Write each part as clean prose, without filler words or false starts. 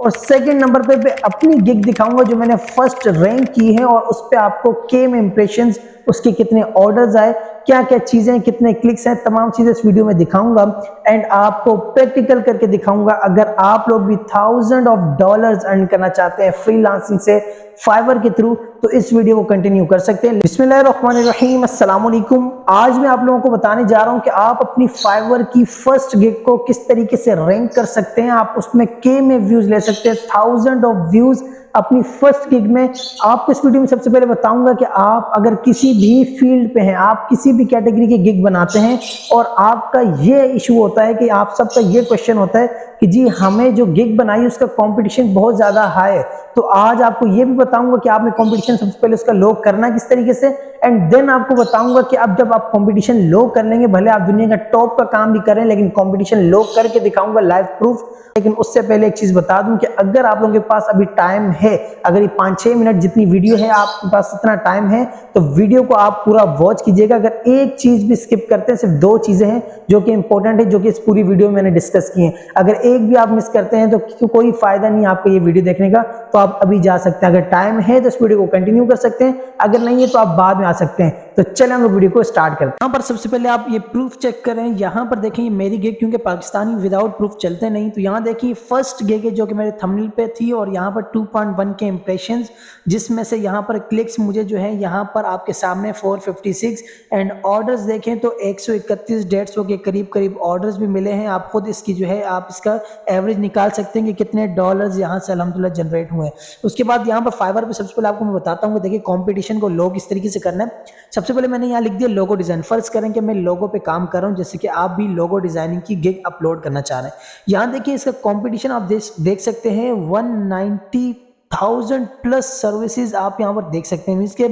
और second number पे अपनी गिग दिखाऊंगा जो मैंने फर्स्ट रैंक की है, और उस पे आपको के में इंप्रेशंस, उसके कितने ऑर्डर्स आए, क्या क्या चीजें, कितने क्लिक्स हैं, तमाम चीजें इस वीडियो में दिखाऊंगा। एंड आपको प्रैक्टिकल करके दिखाऊंगा। अगर आप लोग भी $1000 अर्न करना चाहते हैं फ्रीलांसिंग से फाइवर के थ्रू, तो इस वीडियो को कंटिन्यू कर सकते हैं। बिस्मिल्लाहिर्रहमानिर्रहीम, अस्सलाम वालेकुम। आज मैं आप लोगों को बताने जा रहा हूं कि आप अपनी फाइवर की फर्स्ट गिग को किस तरीके से रैंक कर सकते हैं। आप उसमें के में व्यूज ले सकते हैं, 1000 ऑफ व्यूज अपनी फर्स्ट गिग में। आपको इस वीडियो में सबसे पहले बताऊंगा कि आप अगर किसी भी फील्ड पे हैं, आप किसी भी कैटेगरी की गिग बनाते हैं और आपका ये इशू होता है कि आप सबका ये क्वेश्चन होता है कि जी हमें जो गिग बनाई उसका कंपटीशन बहुत ज्यादा हाई है, तो आज आपको ये भी बताऊंगा कि आपने कंपटीशन सबसे पहले उसका लो करना किस तरीके से, एंड देन आपको बताऊंगा कि अब जब आप कंपटीशन लो कर लेंगे, भले आप दुनिया का टॉप का काम भी करें, लेकिन कंपटीशन लो करके दिखाऊंगा लाइव प्रूफ। लेकिन उससे पहले एक चीज बता दूं कि अगर आप लोगों के पास अभी टाइम है, अगर ये 5-6 मिनट जितनी वीडियो है आपके पास इतना टाइम है, तो वीडियो को आप पूरा वॉच कीजिएगा। अगर एक चीज भी स्किप करते हैं, सिर्फ 2 चीजें हैं जो कि इंपॉर्टेंट है, जो कि इस पूरी वीडियो में मैंने डिस्कस की हैं, अगर एक भी आप मिस करते हैं तो कोई फायदा नहीं आपको ये वीडियो देखने का। तो आप अभी जा सकते हैं, अगर टाइम है तो इस वीडियो को कंटिन्यू कर सकते हैं, अगर नहीं है तो आप बाद में आ सकते हैं। तो चलें हम लोग वीडियो को स्टार्ट करते हैं। यहाँ पर सबसे पहले आप ये प्रूफ चेक करें। यहाँ पर देखें ये मेरी गिग, क्योंकि पाकिस्तानी विदाउट प्रूफ चलते नहीं, तो यहाँ देखिए फर्स्ट गिग है जो कि मेरे थंबनेल पे थी, और यहाँ पर 2.1 के इंप्रेशंस, जिसमें से यहाँ पर क्लिक्स मुझे जो है यहाँ पर आपके सामने 456, एंड ऑर्डर्स देखें तो 131 150 के करीब करीब ऑर्डर्स भी मिले हैं। आप खुद इसकी जो है आप इसका एवरेज निकाल सकते हैं कि कितने डॉलर्स यहाँ से अल्हम्दुलिल्लाह जनरेट हुए हैं। उसके बाद यहाँ पर फाइवर पे सबसे पहले आपको मैं बताता हूँ कि देखिए कंपटीशन को लो किस तरीके से करना है। सबसे पहले मैंने यहाँ लिख दिया लोगो डिजाइन। फर्ज करें कि मैं लोगो पे काम कर रहा हूँ, जैसे कि आप भी लोगो डिजाइनिंग की गिग अपलोड करना चाह रहे हैं। यहाँ देखिए इसका कंपटीशन आप देख सकते हैं 190,000 प्लस सर्विसेज आप यहाँ पर देख सकते हैं। मींस के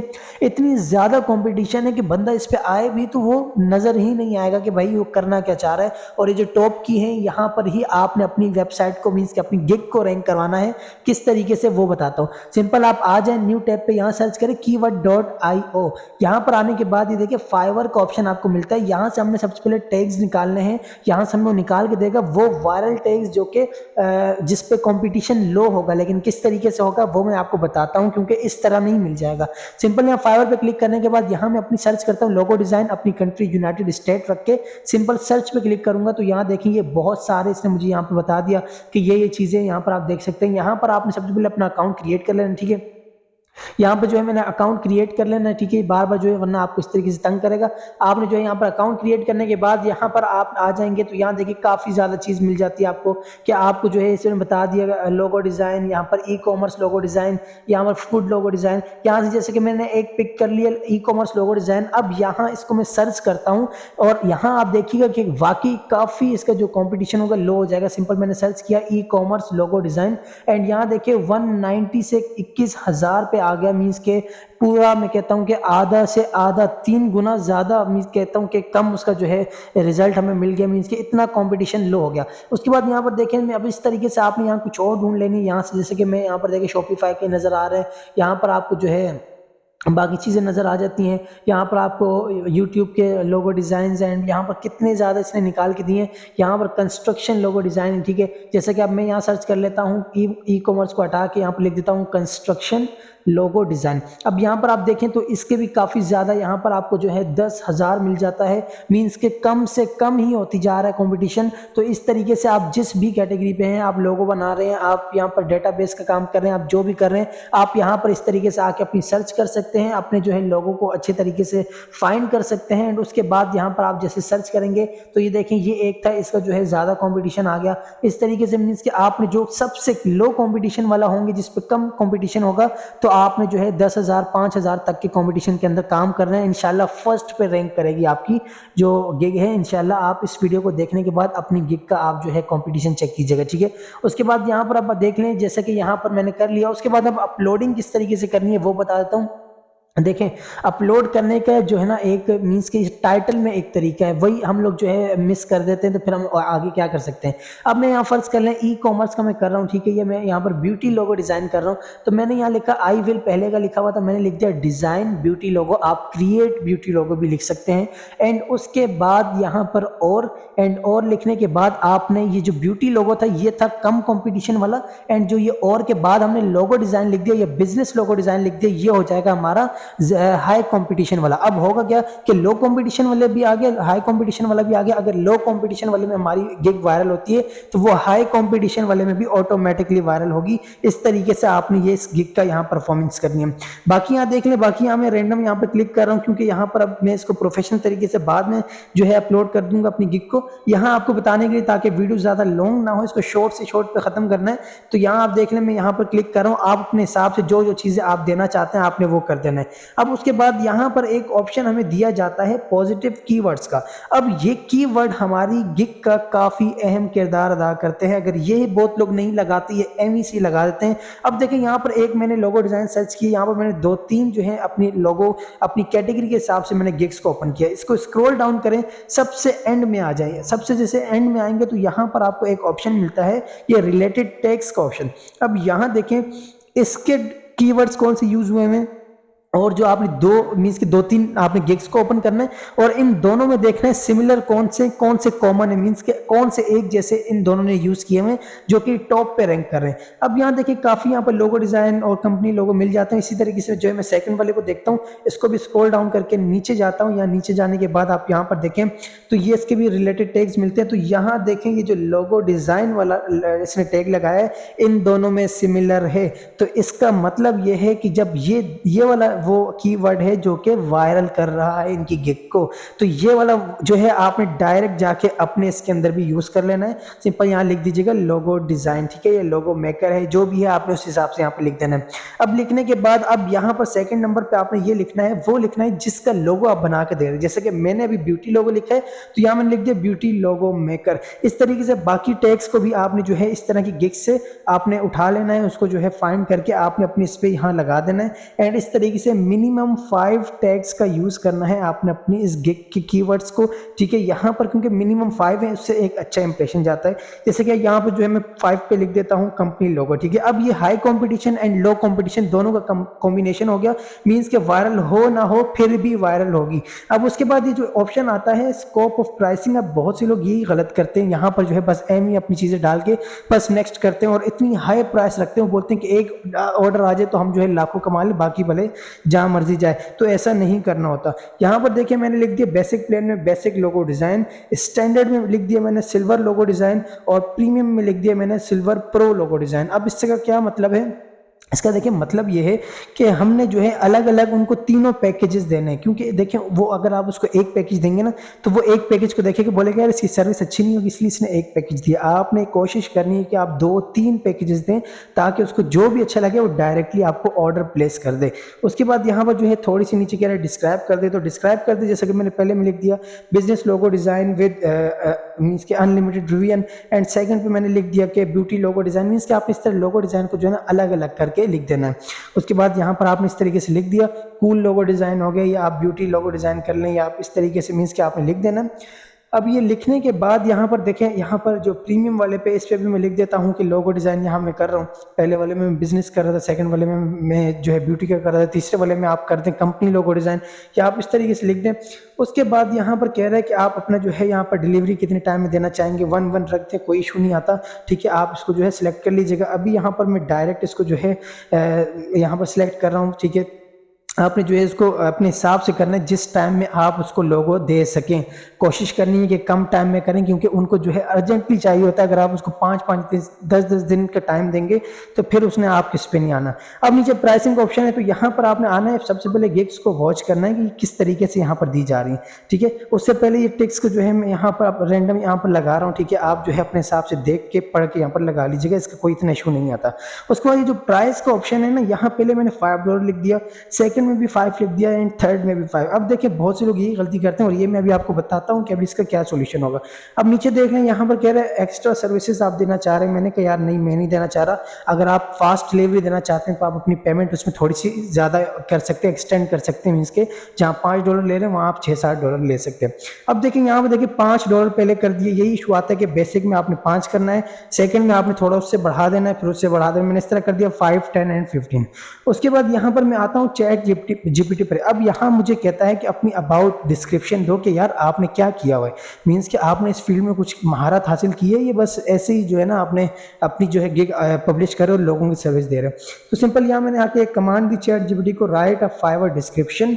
इतनी ज्यादा कंपटीशन है कि बंदा इस पे आए भी तो वो नजर ही नहीं आएगा कि भाई वो करना क्या चाह रहा है। और ये जो टॉप की है, यहाँ पर ही आपने अपनी वेबसाइट को, मींस के अपनी गिग को रैंक करवाना है। किस तरीके से वो बताता हूँ। सिंपल, आप आ जाए न्यू टैब पे, यहाँ सर्च करें keyword.io। यहाँ पर आने के बाद ये देखिए फाइवर का ऑप्शन आपको मिलता है। यहाँ से हमने सबसे पहले टैग्स निकालने हैं। यहाँ से हमने निकाल के देगा वो वायरल टैग्स जो कि जिस पे कंपटीशन लो होगा, लेकिन किस तरीके से होगा वो मैं आपको बताता हूँ, क्योंकि इस तरह नहीं मिल जाएगा। सिंपल यहाँ फाइवर पे क्लिक करने के बाद यहाँ मैं अपनी सर्च करता हूँ लोगो डिजाइन, अपनी कंट्री यूनाइटेड स्टेट रख के सिंपल सर्च पे क्लिक करूंगा, तो यहाँ देखिए बहुत सारे इसने मुझे यहाँ पे बता दिया कि ये चीजें यहाँ पर आप देख सकते हैं। यहाँ पर आपने सबसे पहले अपना अकाउंट क्रिएट कर लेना, ठीक है। यहाँ पे जो है मैंने अकाउंट क्रिएट कर लेना है, ठीक है। बार बार जो है, वरना आपको इस तरीके से तंग करेगा। आपने जो है यहाँ पर अकाउंट क्रिएट करने के बाद यहाँ पर आप आ जाएंगे, तो यहाँ देखिए काफी ज्यादा चीज मिल जाती है आपको, कि आपको जो है इसमें बता दिया लोगो डिजाइन, यहाँ पर ई कॉमर्स लोगो डिजाइन, यहाँ पर फूड लोगो डिजाइन। यहाँ से जैसे कि मैंने एक पिक कर लिया ई कॉमर्स लोगो डिजाइन। अब यहाँ इसको मैं सर्च करता हूँ, और यहाँ आप देखिएगा कि वाकई काफी इसका जो कॉम्पिटिशन होगा लो हो जाएगा। सिंपल मैंने सर्च किया e commerce logo design, and यहाँ देखिए 190 से 21,000 पे आ गया। मीन्स के पूरा मैं कहता हूँ कि आधा से आधा 3 गुना ज्यादा, मीन्स कहता हूँ कि कम उसका जो है रिजल्ट हमें मिल गया। मीन्स कि इतना कंपटीशन लो हो गया। उसके बाद यहाँ पर देखें, मैं अब इस तरीके से आपने यहाँ कुछ और ढूंढ लेनी। यहाँ से जैसे कि मैं यहाँ पर देखिए शॉपिफाई के नजर आ रहे हैं, यहाँ पर आपको जो है बाकी चीज़ें नज़र आ जाती हैं। यहाँ पर आपको यूट्यूब के लोगो डिज़ाइन एंड यहाँ पर कितने ज़्यादा इसने निकाल के दिए हैं। यहाँ पर कंस्ट्रक्शन लोगो डिज़ाइन, ठीक है। जैसे कि अब मैं यहाँ सर्च कर लेता हूँ, ई कॉमर्स को हटा के यहाँ पर लिख देता हूँ कंस्ट्रक्शन लोगो डिज़ाइन। अब यहाँ पर आप देखें तो इसके भी काफ़ी ज़्यादा, यहाँ पर आपको जो है 10,000 मिल जाता है। मीन्स के कम से कम ही होती जा रहा है कंपटीशन। तो इस तरीके से आप जिस भी कैटेगरी पे हैं, आप लोगो बना रहे हैं, आप यहाँ पर डेटाबेस का काम कर रहे हैं, आप जो भी कर रहे हैं, आप यहाँ पर इस तरीके से आके अपनी सर्च कर सकते हैं, अपने जो है लोगों को अच्छे तरीके से फाइंड कर सकते हैं। एंड उसके बाद यहाँ पर आप जैसे सर्च करेंगे तो ये देखें ये एक था, इसका जो है ज़्यादा कंपटीशन आ गया। इस तरीके से मीन्स कि आपने जो सबसे लो कंपटीशन वाला होंगे, जिस पे कम कंपटीशन होगा, तो आपने जो है 10,000 5,000 तक के कंपटीशन के अंदर काम कर रहे हैं। इंशाल्लाह फर्स्ट पे रैंक करेगी आपकी जो गिग है। इंशाल्लाह आप इस वीडियो को देखने के बाद अपनी गिग का आप जो है कंपटीशन चेक कीजिएगा, ठीक है। उसके बाद यहाँ पर आप देख लें, जैसे कि यहाँ पर मैंने कर लिया। उसके बाद अब अपलोडिंग किस तरीके से करनी है वो बता देता हूँ। देखें, अपलोड करने का जो है ना एक मीन्स कि टाइटल में एक तरीका है, वही हम लोग जो है मिस कर देते हैं, तो फिर हम आगे क्या कर सकते हैं। अब मैं यहाँ फ़र्ज़ कर लें ई-कॉमर्स का मैं कर रहा हूँ, ठीक है, ये मैं यहाँ पर ब्यूटी लोगो डिज़ाइन कर रहा हूँ, तो मैंने यहाँ लिखा आई विल, पहले का लिखा हुआ था, मैंने लिख दिया डिज़ाइन ब्यूटी लोगो, आप क्रिएट ब्यूटी लोगो भी लिख सकते हैं। एंड उसके बाद यहाँ पर और लिखने के बाद आपने ये जो ब्यूटी लोगो था ये था कम कंपटीशन वाला, एंड जो ये और के बाद हमने लोगो डिज़ाइन लिख दिया, या बिज़नेस लोगो डिज़ाइन लिख दिया, ये हो जाएगा हमारा हाई कंपटीशन वाला। अब होगा क्या कि लो कंपटीशन वाले भी आ गए, हाई कंपटीशन वाला भी आ गया। अगर लो कंपटीशन वाले में हमारी गिग वायरल होती है तो वो हाई कंपटीशन वाले में भी ऑटोमेटिकली वायरल होगी। इस तरीके से आपने ये इस गिग का यहाँ परफॉर्मेंस करनी है। बाकी यहाँ देख लें, बाकी यहाँ मैं रैंडम यहाँ पर क्लिक कर रहा हूँ, क्योंकि यहाँ पर अब मैं इसको प्रोफेशनल तरीके से बाद में जो है अपलोड कर दूंगा अपनी गिग को, यहाँ आपको बताने के लिए, ताकि वीडियो ज़्यादा लॉन्ग ना हो, इसको शॉर्ट से शॉर्ट पे ख़त्म करना है। तो यहाँ आप देख लें, मैं यहाँ पर क्लिक कर रहा हूँ, आप अपने हिसाब से जो जो चीज़ें आप देना चाहते हैं आपने वो कर देना है। अब उसके बाद यहाँ पर एक ऑप्शन हमें दिया जाता है पॉजिटिव कीवर्ड्स का। अब ये कीवर्ड हमारी गिग का काफ़ी अहम किरदार अदा करते हैं। अगर ये बहुत लोग नहीं लगाते, ये एमईसी लगा देते हैं। अब देखें, यहाँ पर एक मैंने लोगो डिज़ाइन सर्च किया, यहाँ पर मैंने 2-3 जो है अपनी लोगो अपनी कैटेगरी के हिसाब से मैंने गिग्स को ओपन किया। इसको स्क्रॉल डाउन करें, सबसे एंड में आ जाइए। सबसे जैसे एंड में आएंगे तो यहाँ पर आपको एक ऑप्शन मिलता है, ये रिलेटेड टैग्स का ऑप्शन। अब यहाँ देखें इसके कीवर्ड्स कौन से यूज हुए हैं, और जो आपने दो मीन्स के 2-3 आपने गिग्स को ओपन करना है, और इन दोनों में देखना है सिमिलर कौन से कॉमन है, मीन्स के कौन से एक जैसे इन दोनों ने यूज किए हुए जो कि टॉप पे रैंक कर रहे हैं। अब यहाँ देखिए काफी यहाँ पर लोगो डिजाइन और कंपनी लोगो मिल जाते हैं। इसी तरीके से जो है मैं सेकंड वाले को देखता हूँ, इसको भी स्क्रॉल डाउन करके नीचे जाता हूँ। यहाँ नीचे जाने के बाद आप यहाँ पर देखें तो ये इसके भी रिलेटेड टैग्स मिलते हैं। तो यहाँ देखें ये जो लोगो डिजाइन वाला इसने टैग लगाया है, इन दोनों में सिमिलर है, तो इसका मतलब ये है कि जब ये वाला वो कीवर्ड है जो कि वायरल कर रहा है इनकी गिग को, तो ये वाला जो है आपने डायरेक्ट जाके अपने इसके अंदर भी यूज कर लेना है। सिंपल यहाँ लिख दीजिएगा लोगो डिजाइन, ठीक है, ये लोगो मेकर है, जो भी है आपने उस हिसाब से यहाँ पे लिख देना है। अब लिखने के बाद अब यहाँ पर सेकंड नंबर पे आपने ये लिखना है, वो लिखना है जिसका लोगो आप बना के दे रहे हैं। जैसे कि मैंने अभी ब्यूटी लोगो लिखा है, तो यहाँ मैंने लिख दिया ब्यूटी लोगो मेकर। इस तरीके से बाकी टैग्स को भी आपने जो है इस तरह की गिग से आपने उठा लेना है, उसको जो है फाइंड करके आपने अपनी इस पे यहाँ लगा देना है। एंड इस तरीके से मिनिमम 5 टैग्स का यूज करना है आपने अपनी इस गिग के कीवर्ड्स को, ठीक है। यहाँ पर क्योंकि मिनिमम 5 है, उससे एक अच्छा इंप्रेशन जाता है। जैसे कि यहाँ पर जो है मैं 5 पे लिख देता हूँ कंपनी लोगो, ठीक है। अब ये high competition and low competition दोनों का कॉम्बिनेशन हो गया, मींस के वायरल हो ना हो फिर भी वायरल होगी। अब उसके बाद ये जो ऑप्शन आता है स्कोप ऑफ प्राइसिंग, अब बहुत से लोग यही गलत करते हैं, यहाँ पर जो है बस एम ही अपनी चीजें डाल के बस नेक्स्ट करते हैं और इतनी हाई प्राइस रखते हैं। बोलते हैं कि एक ऑर्डर आ जाए तो हम जो है लाखों कमा ले, बाकी भले जहां मर्जी जाए। तो ऐसा नहीं करना होता। यहाँ पर देखिए मैंने लिख दिया बेसिक प्लान में बेसिक लोगो डिजाइन, स्टैंडर्ड में लिख दिया मैंने सिल्वर लोगो डिजाइन, और प्रीमियम में लिख दिया मैंने सिल्वर प्रो लोगो डिजाइन। अब इससे का क्या मतलब है, इसका देखिए मतलब ये है कि हमने जो है अलग अलग उनको तीनों पैकेजेस देने हैं। क्योंकि देखिए वो अगर आप उसको एक पैकेज देंगे ना, तो वो एक पैकेज को देखेगा बोलेगा यार इसकी सर्विस अच्छी नहीं होगी, इसलिए इसने एक पैकेज दिया। आपने कोशिश करनी है कि आप 2-3 पैकेजेस दें, ताकि उसको जो भी अच्छा लगे वो डायरेक्टली आपको ऑर्डर प्लेस कर दे। उसके बाद यहाँ पर जो है थोड़ी सी नीचे कह रहा है डिस्क्राइब कर दे, तो डिस्क्राइब कर दे जैसे कि मैंने पहले में लिख दिया business logo design with means के अनलिमिटेड रिवीजन। एंड सेकंड पे मैंने लिख दिया कि ब्यूटी लोगो डिजाइन, मीन्स कि आप इस तरह लोगो डिजाइन को जो है ना अलग अलग करके लिख देना है। उसके बाद यहाँ पर आपने इस तरीके से लिख दिया कूल लोगो डिजाइन हो गया, या आप ब्यूटी लोगो डिजाइन कर लें, या आप इस तरीके से मीन्स कि आपने लिख देना। अब ये लिखने के बाद यहाँ पर देखें, यहाँ पर जो प्रीमियम वाले पे इस पे भी मैं लिख देता हूँ कि लोगो डिज़ाइन यहाँ मैं कर रहा हूँ। पहले वाले में मैं बिजनेस कर रहा था, सेकंड वाले में मैं जो है ब्यूटी का कर रहा था, तीसरे वाले में आप कर दें कंपनी लोगो डिज़ाइन, या आप इस तरीके से लिख दें। उसके बाद यहाँ पर कह रहा है कि आप अपना जो है यहाँ पर डिलीवरी कितने टाइम में देना चाहेंगे, 1-1 रख दें, कोई इशू नहीं आता, ठीक है। आप इसको जो है सिलेक्ट कर लीजिएगा। अभी यहाँ पर मैं डायरेक्ट इसको जो है यहाँ पर सिलेक्ट कर रहा हूँ, ठीक है। आपने जो है इसको अपने हिसाब से करना है, जिस टाइम में आप उसको लोगो दे सकें। कोशिश करनी है कि कम टाइम में करें, क्योंकि उनको जो है अर्जेंटली चाहिए होता है। अगर आप उसको 5-5 दिन 10-10 दिन का टाइम देंगे तो फिर उसने आप किस पे नहीं आना। अब नीचे प्राइसिंग का ऑप्शन है, तो यहाँ पर आपने आना है, सबसे पहले गिग्स को वॉच करना है कि किस तरीके से यहाँ पर दी जा रही है, ठीक है। उससे पहले ये टिक्स को जो है मैं यहाँ पर रैंडम यहाँ पर लगा रहा हूँ, ठीक है। आप जो है अपने हिसाब से देख के पढ़ के यहाँ पर लगा लीजिएगा, इसका कोई इतना इशू नहीं आता। उसके बाद ये जो प्राइस का ऑप्शन है ना, यहाँ पहले मैंने $5 लिख दिया, सेकंड सेकंड में भी 5 लिख दिया एंड थर्ड में भी 5। अब देखिए बहुत से लोग यही गलती करते हैं और ये मैं अभी आपको बताता हूँ कि अभी इसका क्या सॉल्यूशन होगा। अब नीचे देख लें, यहाँ पर कह रहे हैं एक्स्ट्रा सर्विसेज आप देना चाह रहे हैं। मैंने कहा यार नहीं, मैं नहीं देना चाह रहा। अगर आप फास्ट डिलीवरी देना चाहते हैं तो आप अपनी पेमेंट उसमें थोड़ी सी ज़्यादा कर सकते हैं, एक्सटेंड कर सकते हैं। मीन्स के जहाँ $5 ले रहे हैं वहाँ आप $6-7 ले सकते हैं। अब देखिए यहाँ पर देखिए $5 पहले कर दिए। यही इशू आता है कि बेसिक में आपने 5 करना है, सेकंड में आपने थोड़ा उससे बढ़ा देना है, फिर उससे बढ़ा देना। मैंने इस तरह कर दिया 5, 10 एंड 15। उसके बाद यहाँ पर मैं आता हूँ चैट जीपीटी पर। अब यहाँ मुझे कहता है कि अपनी अबाउट डिस्क्रिप्शन दो कि यार आपने क्या किया हुआ है। मीन्स कि आपने इस फील्ड में कुछ महारत हासिल की है, ये बस ऐसे ही जो है ना आपने अपनी जो है गिग पब्लिश करे और लोगों की सर्विस दे रहे हैं। तो सिंपल यहाँ मैंने आके एक कमांड दी चैट जीपीटी को, right a fibre description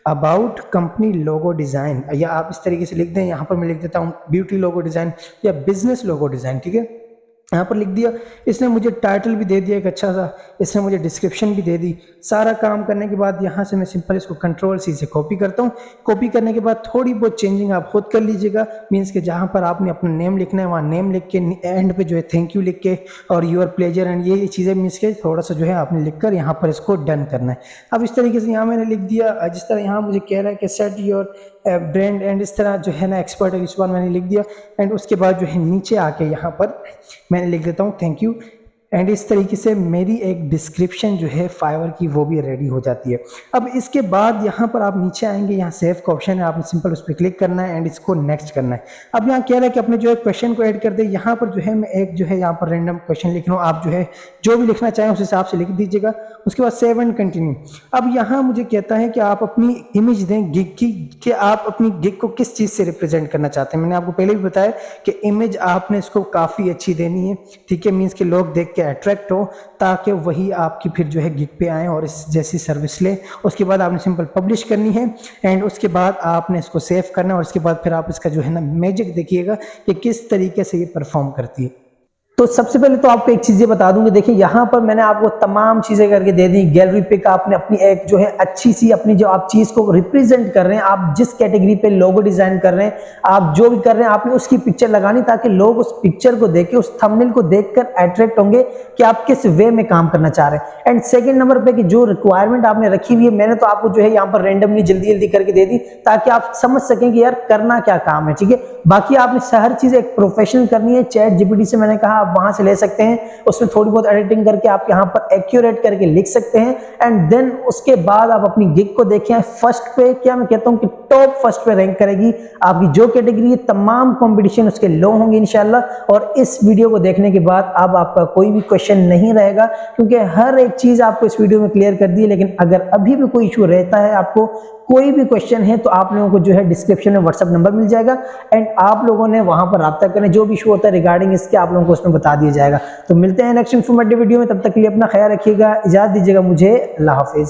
about company logo design, या आप इस तरीके से लिख दें। यहाँ पर मैं लिख देता हूँ ब्यूटी लोगो डिज़ाइन या बिजनेस लोगो डिज़ाइन, ठीक है। यहाँ पर लिख दिया। इसने मुझे टाइटल भी दे दिया एक अच्छा सा, इसने मुझे डिस्क्रिप्शन भी दे दी। सारा काम करने के बाद यहाँ से मैं सिंपल इसको Ctrl+C से कॉपी करता हूँ। कॉपी करने के बाद थोड़ी बहुत चेंजिंग आप खुद कर लीजिएगा। मीन्स कि जहाँ पर आपने अपना नेम लिखना है वहाँ नेम लिख के, एंड पे जो है थैंक यू लिख के और योर प्लेजर एंड ये चीज़ें मीन्स के थोड़ा सा जो है आपने लिख कर यहाँ पर इसको डन करना है। अब इस तरीके से यहाँ मैंने लिख दिया। जिस तरह यहाँ मुझे कह रहा है कि सेट योर ब्रांड एंड इस तरह जो है ना एक्सपर्ट है, इस बार मैंने लिख दिया। एंड उसके बाद जो है नीचे आके यहाँ पर मैंने लिख देता हूँ थैंक यू। एंड इस तरीके से मेरी एक डिस्क्रिप्शन जो है फाइवर की वो भी रेडी हो जाती है। अब इसके बाद यहाँ पर आप नीचे आएंगे, यहाँ सेव का ऑप्शन है, आपने सिंपल उस पर क्लिक करना है एंड इसको नेक्स्ट करना है। अब यहाँ कह रहा है कि अपने जो है क्वेश्चन को ऐड कर दे। यहाँ पर जो है मैं एक जो है यहाँ पर रैंडम क्वेश्चन लिख रहा हूँ, आप जो है जो भी लिखना चाहें उस हिसाब से लिख दीजिएगा। उसके बाद सेव एंड कंटिन्यू। अब यहाँ मुझे कहता है कि आप अपनी इमेज दें गिग की, कि आप अपनी गिग को किस चीज़ से रिप्रेजेंट करना चाहते हैं। मैंने आपको पहले भी बताया कि इमेज आपने इसको काफ़ी अच्छी देनी है, ठीक है। मीन्स के लोग देख के अट्रैक्ट हो, ताकि वही आपकी फिर जो है गिग पे आए और इस जैसी सर्विस ले। उसके बाद आपने सिंपल पब्लिश करनी है एंड उसके बाद आपने इसको सेव करना है और उसके बाद फिर आप इसका जो है ना मैजिक देखिएगा कि किस तरीके से ये परफॉर्म करती है। तो सबसे पहले तो आपको एक चीज़ ये बता दूंगी, देखिए यहाँ पर मैंने आपको तमाम चीज़ें करके दे दी। गैलरी पिक आपने अपनी एक जो है अच्छी सी अपनी जो आप चीज़ को रिप्रेजेंट कर रहे हैं, आप जिस कैटेगरी पे लोगो डिज़ाइन कर रहे हैं, आप जो भी कर रहे हैं, आपने उसकी पिक्चर लगानी ताकि लोग उस पिक्चर को देख के, उस थंबनेल को देखकर अट्रैक्ट होंगे कि आप किस वे में काम करना चाह रहे हैं। एंड सेकेंड नंबर पर कि जो रिक्वायरमेंट आपने रखी हुई है, मैंने तो आपको जो है यहाँ पर रेंडमली जल्दी जल्दी करके दे दी ताकि आप समझ सकें कि यार करना क्या काम है, ठीक है। बाकी आपने हर चीज़ एक प्रोफेशनल करनी है। चैट जीपीटी से मैंने कहा आप वहां से ले सकते हैं, उसमें थोड़ी बहुत एडिटिंग करके आप यहाँ पर एक्यूरेट करके लिख सकते हैं। एंड देन उसके बाद आप अपनी गिग को देखें फर्स्ट पे, क्या मैं कहता हूँ कि टॉप फर्स्ट पे रैंक करेगी आपकी जो कैटेगरी है। तमाम कंपटीशन उसके लो होंगे इंशाल्लाह। और इस वीडियो को देखने के बाद अब आपका कोई भी क्वेश्चन नहीं रहेगा, क्योंकि हर एक चीज आपको इस वीडियो में क्लियर कर दी है। लेकिन अगर अभी भी कोई इशू रहता है, आपको कोई भी क्वेश्चन है, तो आप लोगों को जो है डिस्क्रिप्शन में व्हाट्सएप नंबर मिल जाएगा एंड आप लोगों ने वहां पर राब्ता करें। जो भी इशू होता है रिगार्डिंग इसके आप लोगों को उसमें बता दिया जाएगा। तो मिलते हैं नेक्स्ट इन्फॉर्मेटिव वीडियो में, तब तक के लिए अपना ख्याल रखिएगा, इजाजत दीजिएगा मुझे। अल्लाह हाफिज।